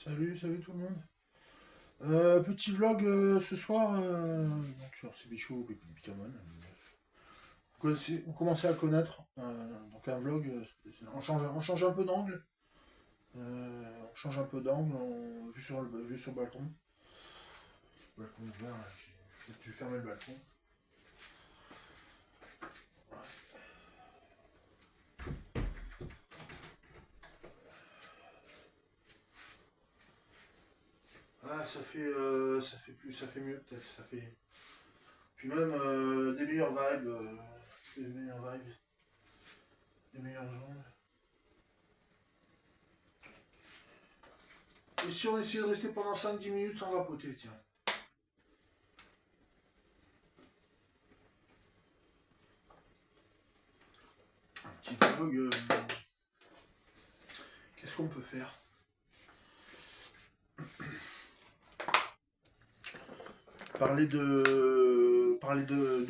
Salut tout le monde. Petit vlog ce soir donc sur Bichou Picamon. Vous commencez à connaître. Donc un vlog, on change un peu d'angle. On change un peu d'angle, vue sur le balcon. Le balcon ouvert, là, j'ai dû fermer le balcon. Ah, ça fait mieux peut-être. Ça fait. Puis même des meilleures vibes. Je fais des meilleures vibes, des meilleures ondes. Et si on essayait de rester pendant 5-10 minutes sans vapoter, tiens. Un petit vlog. Qu'est-ce qu'on peut faire? Parler de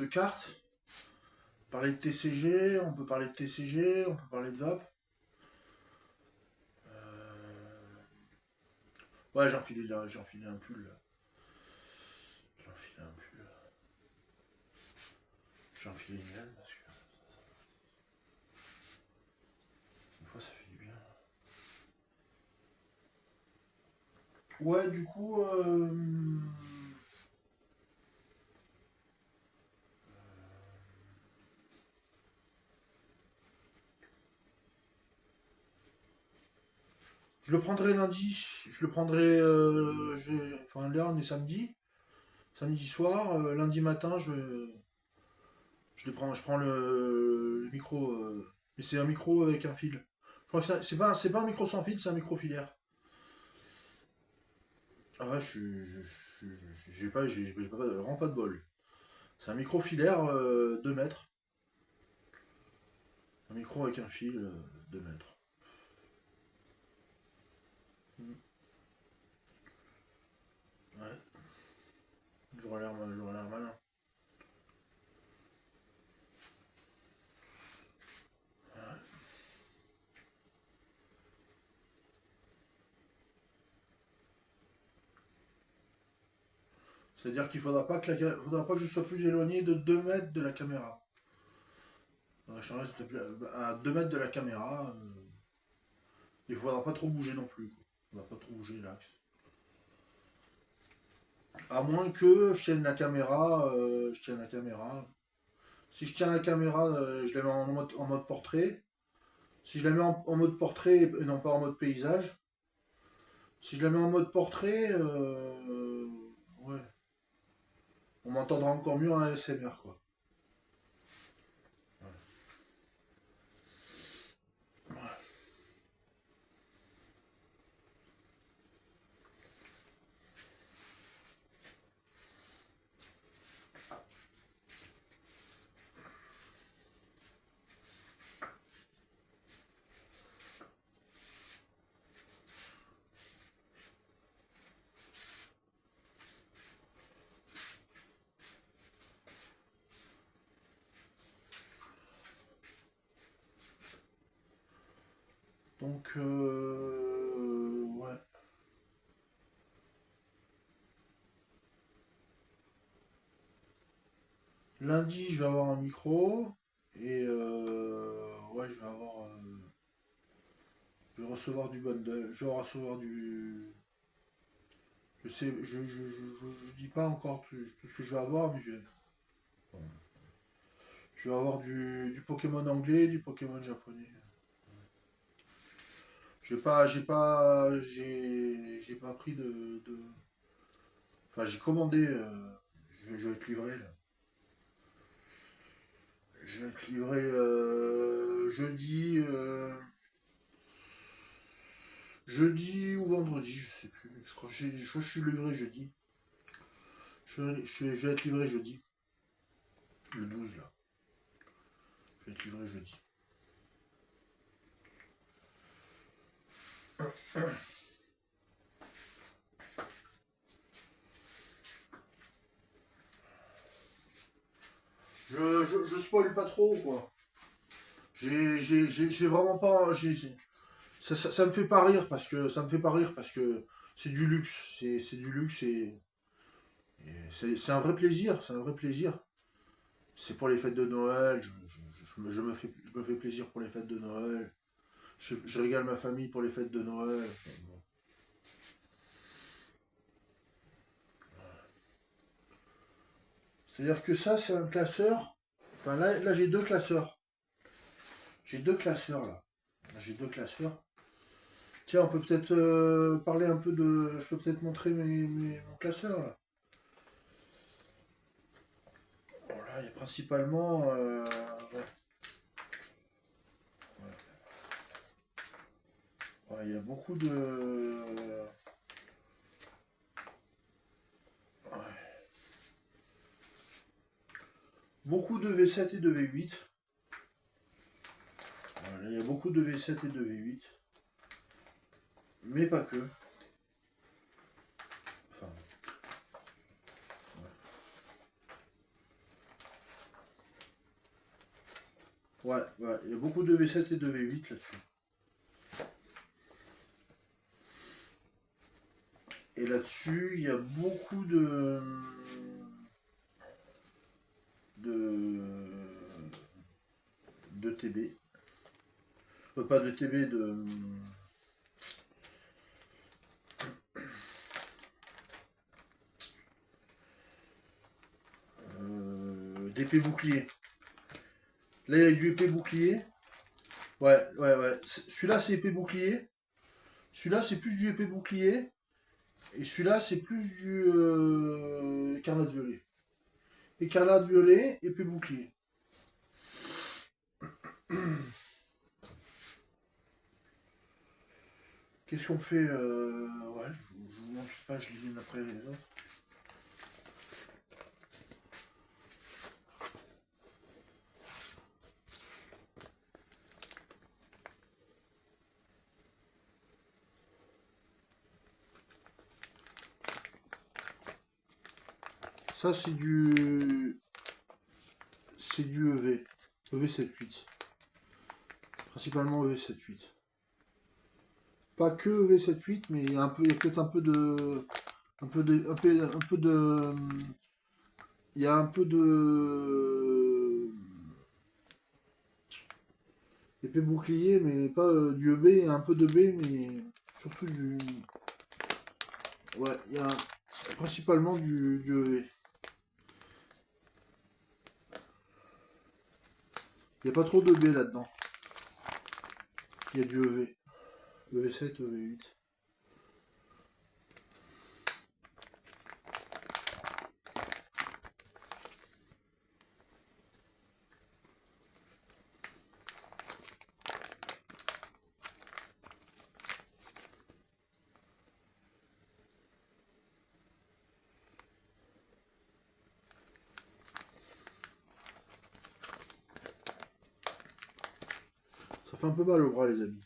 cartes, parler de TCG, on peut parler de TCG, on peut parler de VAP. Ouais, j'ai enfilé un pull. J'ai enfilé un pull. J'ai enfilé une laine parce que une fois ça fait du bien. Ouais, du coup, je le prendrai lundi. Je le prendrai. Enfin, là, on est samedi. Samedi soir. Lundi matin, je prends le micro. Mais c'est un micro avec un fil. Je crois que c'est pas un micro sans fil, c'est un micro filaire. Ah ouais, j'ai vraiment pas de bol. C'est un micro filaire 2 mètres. Un micro avec un fil 2 mètres. Mm. Ouais, j'aurais l'air malin. C'est-à-dire qu'il faudra pas que je sois plus éloigné de 2 mètres de la caméra. Je reste à 2 mètres de la caméra. Il faudra pas trop bouger non plus. Quoi. Il faudra pas trop bouger l'axe. À moins que je tienne la caméra. Si je tiens la caméra, je la mets en mode portrait. Si je la mets en mode portrait et non pas en mode paysage. Si je la mets en mode portrait, ouais, on m'entendra encore mieux en ASMR quoi. Donc, ouais. Lundi, je vais avoir un micro. Et ouais, je vais recevoir du bundle. Je vais recevoir du. Je sais, je dis pas encore tout ce que je vais avoir, mais bon, je vais avoir du Pokémon anglais, du Pokémon japonais. J'ai pas pris Enfin, j'ai commandé. Je vais être livré là. Je vais être livré jeudi. Jeudi ou vendredi, je sais plus. Je crois que je suis livré jeudi. Je vais être livré jeudi. Le 12 là. Je vais être livré jeudi. Je spoil pas trop quoi. J'ai vraiment pas. Ça me fait pas rire parce que. Ça me fait pas rire parce que C'est du luxe. C'est du luxe c'est un vrai plaisir. C'est un vrai plaisir. C'est pour les fêtes de Noël. Je me fais plaisir pour les fêtes de Noël. Je régale ma famille pour les fêtes de Noël. C'est-à-dire que ça, c'est un classeur. Enfin, là j'ai deux classeurs. J'ai deux classeurs, là. J'ai deux classeurs. Tiens, on peut peut-être parler un peu de. Je peux peut-être montrer mon classeur, là. Bon, là, il y a principalement. Ouais, ouais, il y a beaucoup de. Ouais. Beaucoup de V7 et de V8. Voilà, il y a beaucoup de V7 et de V8. Mais pas que. Enfin, ouais, ouais, il y a beaucoup de V7 et de V8 là-dessus. Et là-dessus, il y a beaucoup de, de TB. Pas de TB, d'épée bouclier. Là, il y a du épée bouclier. Ouais, ouais, ouais. Celui-là, c'est épée bouclier. Celui-là, c'est plus du épée bouclier. Et celui-là, c'est plus du écarlate violet. Écarlate violet, épée bouclier. Qu'est-ce qu'on fait ouais, je vous montre pas, je les une après les autres. Ça, c'est du. C'est du EV. EV78. Principalement EV78. Pas que EV78, mais il y a peut-être un peu de. Un peu de. Il y a un peu de. Épée bouclier, mais pas du EB, un peu de B, mais surtout du. Ouais, il y a principalement du EV. Il n'y a pas trop de B là-dedans. Il y a du EV. EV7, EV8. Ça fait un peu mal au bras, les amis.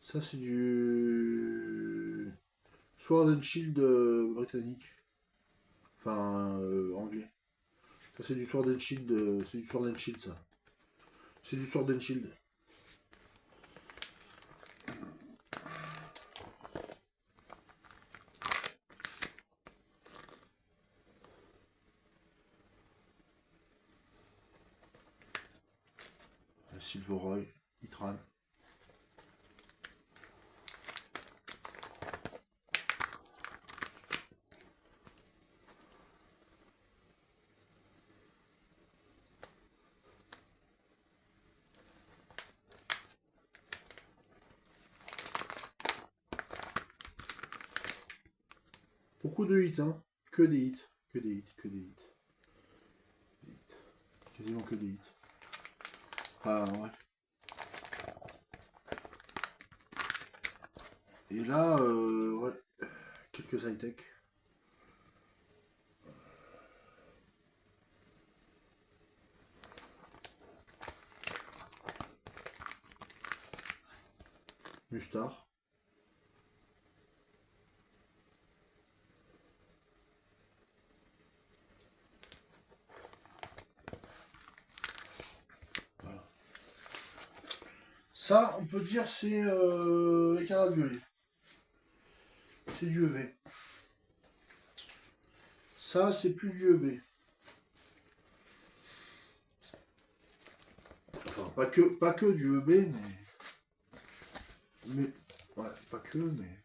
Ça, c'est du Sword and Shield britannique. Enfin, anglais. Ça, c'est du Sword and Shield. C'est du Sword and Shield, ça. C'est du Sword and Shield. Silveroy, Itran. Beaucoup de hits, hein. Que des hits. Que des hits, que des hits. Quasiment que des hits. Ah, ouais. Et là, ouais, quelques high-tech. Mustar. Ça, on peut dire c'est écarlate violet. C'est du EV. Ça, c'est plus du EB. Enfin, pas que du EB, mais ouais, pas que, mais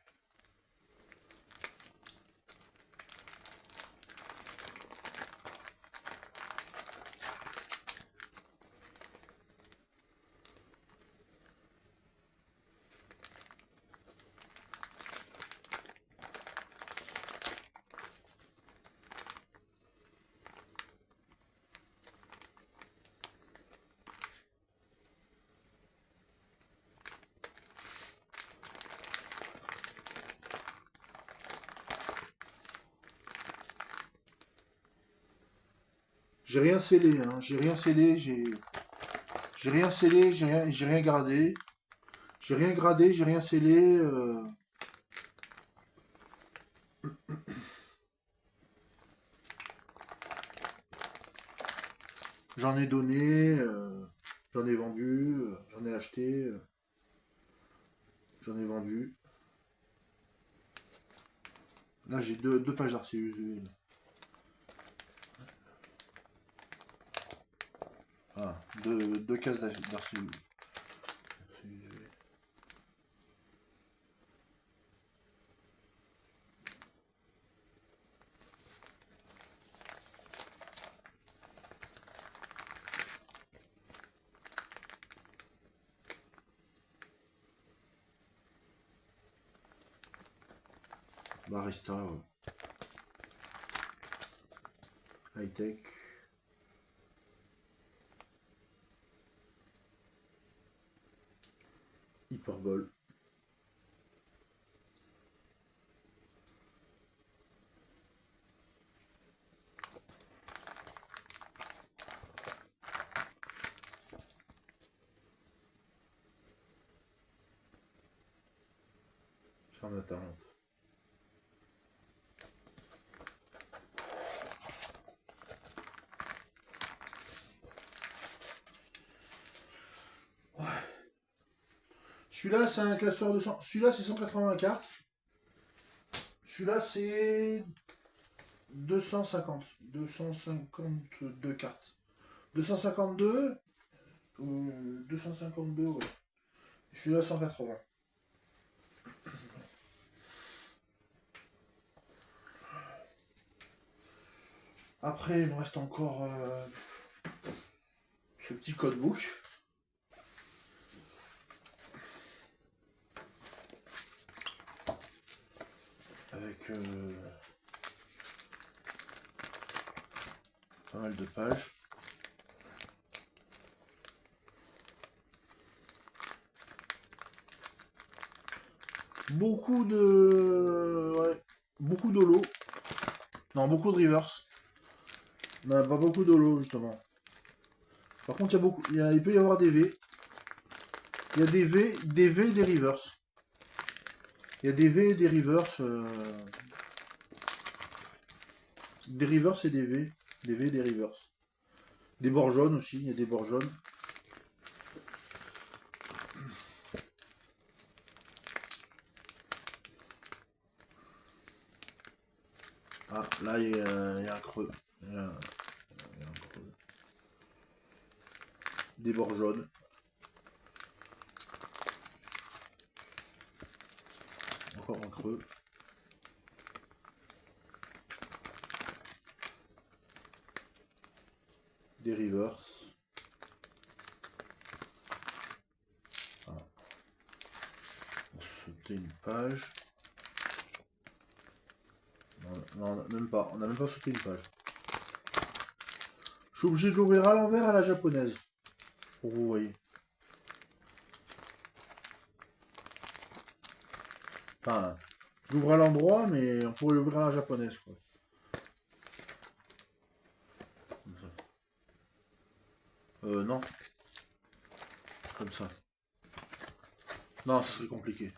j'ai rien scellé, hein. J'ai rien scellé, j'ai rien scellé, j'ai rien gradé. J'ai rien gradé, j'ai rien scellé. J'en ai donné, j'en ai vendu, j'en ai acheté, j'en ai vendu. Là, j'ai deux pages d'arcilus. Ah, deux cases d'arcilus. Barista, high-tech. Hyperbole. Charme d'attente. Celui-là, c'est un classeur de 100. Celui-là, c'est 180 cartes. Celui-là, c'est 250. 252 cartes. 252. 252, ouais. Celui-là, 180. Après, il me reste encore ce petit codebook. Avec pas mal de pages. Beaucoup de... Ouais, beaucoup d'holo. Non, beaucoup de reverse. Non, pas beaucoup d'holo, justement. Par contre, il peut y avoir des V. Il y a des V et des reverse. Il y a des V et des reverse. Des reverse et des V. Des V et des reverse. Des bords jaunes aussi, il y a des bords jaunes. Ah, là, il y a un creux. Il y a un creux. Des bords jaunes. Encore un creux. Des reverse. Ah. On va sauter une page. Non, même pas. On n'a même pas sauté une page. Je suis obligé de l'ouvrir à l'envers à la japonaise. Pour vous voyez. Enfin, j'ouvre à l'endroit, mais on pourrait l'ouvrir à la japonaise, quoi. Comme ça. Non. Comme ça. Non, ce serait compliqué.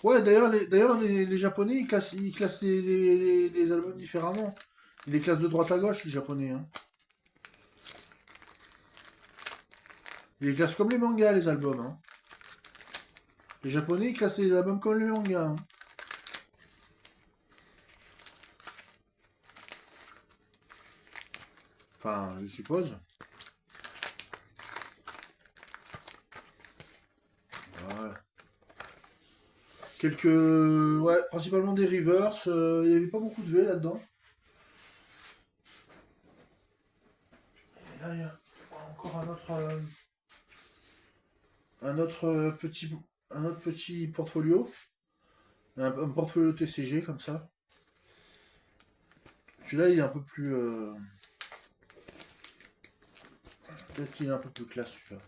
Ouais, d'ailleurs, les Japonais, ils classent les albums différemment. Ils les classent de droite à gauche, les Japonais. Hein. Ils les classent comme les mangas, les albums. Hein. Les Japonais, ils classent les albums comme les mangas. Hein. Enfin, je suppose. Voilà. Quelques... Ouais, principalement des Rivers. Il n'y avait pas beaucoup de V là-dedans. Et là, il y a encore un autre petit portfolio. Un portfolio TCG comme ça. Celui-là, il est un peu plus... Peut-être qu'il est un peu plus classe, celui-là.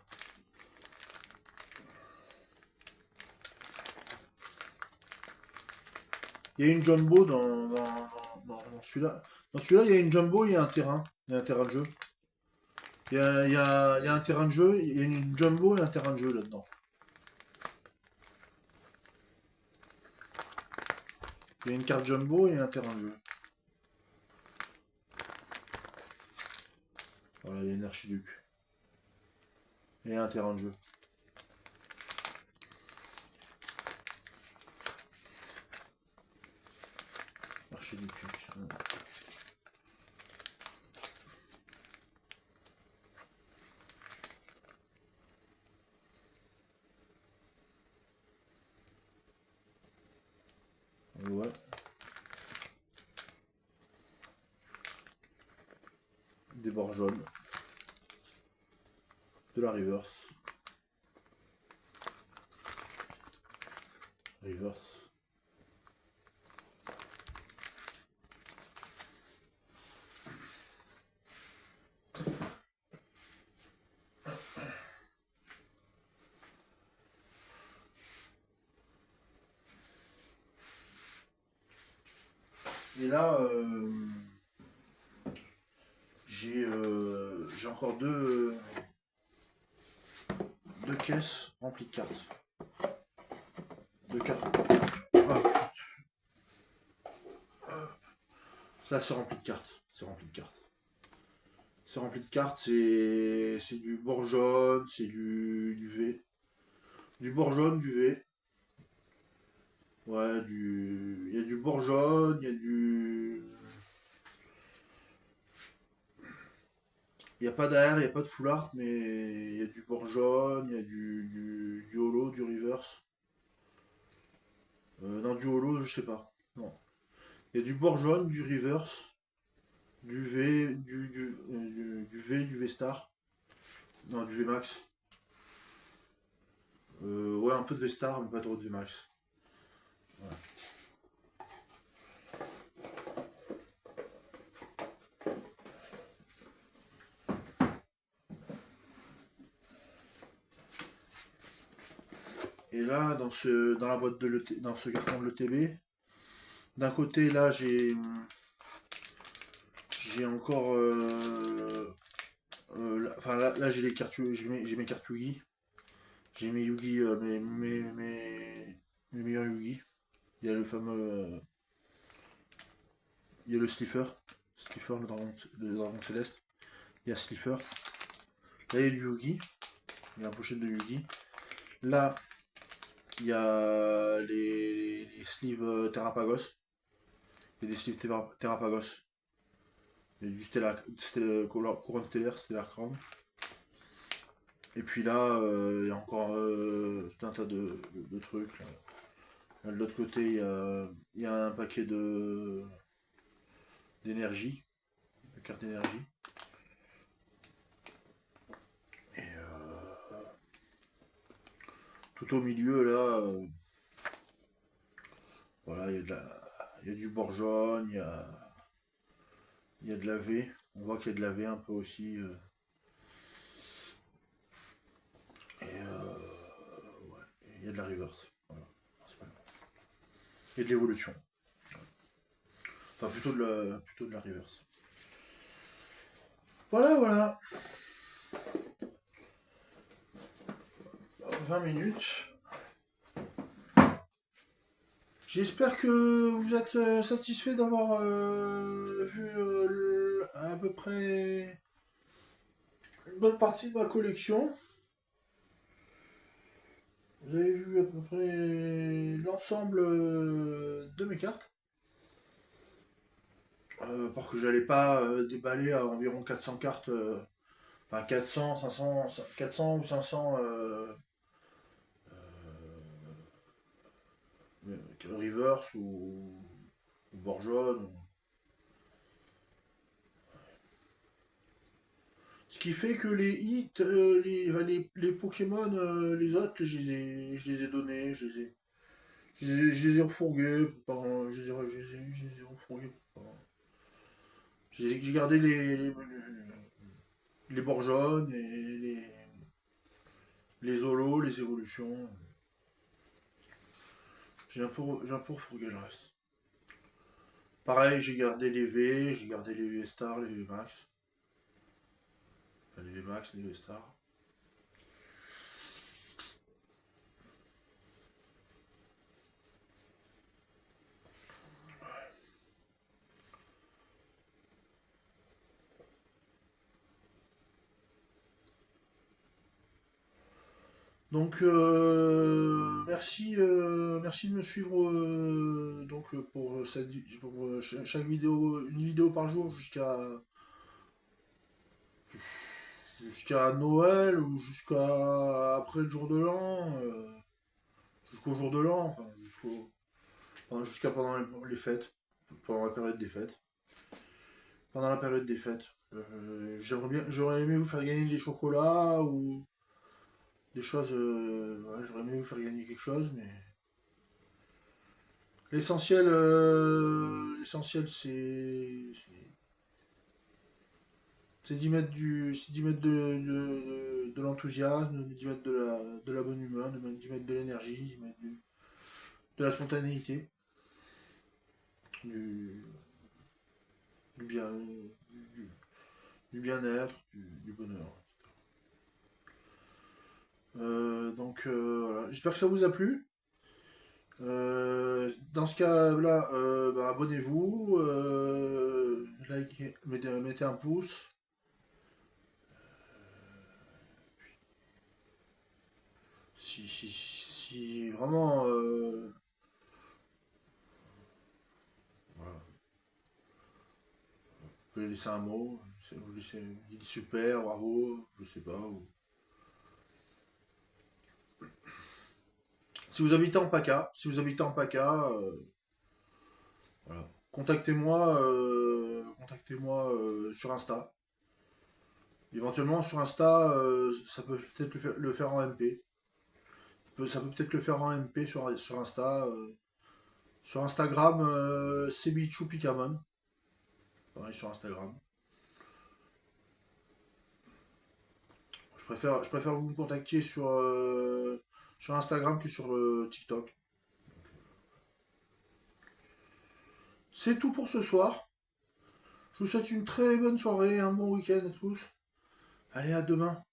Il y a une jumbo dans celui-là. Dans celui-là, il y a une jumbo, il y a un terrain. Il y a un terrain de jeu. Il y a un terrain de jeu, il y a une jumbo et un terrain de jeu là-dedans. Il y a une carte jumbo et un terrain de jeu. Voilà, il y a une archiduc. Et un terrain de jeu. Archiduc. Ouais. Des bords jaunes. De la reverse. Reverse. Et là, j'ai encore deux caisses remplies de cartes. Deux cartes. Ah, ça, c'est rempli de cartes. C'est rempli de cartes. C'est rempli de cartes, c'est du bord jaune, c'est du V. Du bord jaune, du V. Ouais, il y a du bord jaune, il y a du... Il n'y a pas d'AR, il n'y a pas de full art, mais il y a du bord jaune, il y a du holo, du reverse. Non, du holo, je sais pas. Non. Il y a du bord jaune, du reverse, du V, du V star. Non, du V max. Ouais, un peu de V star, mais pas trop de V max. Voilà. Et là, dans la boîte dans ce carton de l'ETB, d'un côté, là, j'ai encore, enfin là, j'ai les cartes, j'ai mes cartes Yugi, j'ai mes Yugi, mes meilleurs Yugi. Il y a le fameux, il y a le Slifer, le dragon céleste. Il y a Slifer. Là, il y a du Yugi, il y a un pochette de Yugi. Là, il y a les sleeves Terrapagos. Il y a des sleeves Terrapagos. Il y a du couronne stellaire, Stellar Crown. Et puis là, il y a encore tout un tas de trucs. Là, de l'autre côté, il y a un paquet d'énergie, de cartes d'énergie. Et tout au milieu, là, voilà, il y a du bord jaune, il y a de la V. On voit qu'il y a de la V un peu aussi. Et ouais, il y a de la reverse. Voilà, principalement. Et de l'évolution. Enfin, plutôt de la reverse. Voilà, voilà. 20 minutes. J'espère que vous êtes satisfait d'avoir vu à peu près une bonne partie de ma collection. Vous avez vu à peu près l'ensemble de mes cartes. Parce que j'allais pas déballer à environ 400 cartes, enfin 400, 500, 400 ou 500 Reverse ou Borjone. Ce qui fait que les hits, les Pokémon, les autres, je les ai donnés, je les ai refourgués, pardon, je les ai refourgués. J'ai gardé les Borjone et les Zolos, les évolutions. J'ai un peu refourgué le reste. Pareil, j'ai gardé les V, j'ai gardé les V Star, les V Max. Enfin, les V Max, les V Star. Donc merci de me suivre donc pour chaque vidéo, une vidéo par jour jusqu'à Noël ou jusqu'à après le jour de l'an, jusqu'au jour de l'an, enfin jusqu'à pendant les fêtes, pendant la période des fêtes, pendant la période des fêtes. J'aurais aimé vous faire gagner des chocolats ou des choses, ouais, j'aurais aimé vous faire gagner quelque chose, mais l'essentiel, c'est d'y mettre de l'enthousiasme, d'y mettre de la bonne humeur, d'y mettre de l'énergie, d'y mettre de la spontanéité, du, du bien, du bien-être, du bonheur. Voilà. J'espère que ça vous a plu. Dans ce cas-là, bah, abonnez-vous, likez, mettez un pouce. Si vraiment, voilà, vous pouvez laisser un mot, vous dites super, bravo, je sais pas. Si vous habitez en PACA, voilà, contactez-moi sur Insta. Éventuellement sur Insta, ça peut peut-être le faire en MP. Ça peut peut-être le faire en MP sur Insta. Sur Instagram, Cebichou Picamon. Pareil sur Instagram. Je préfère vous me contactiez sur Instagram que sur TikTok. C'est tout pour ce soir. Je vous souhaite une très bonne soirée, un bon week-end à tous. Allez, à demain.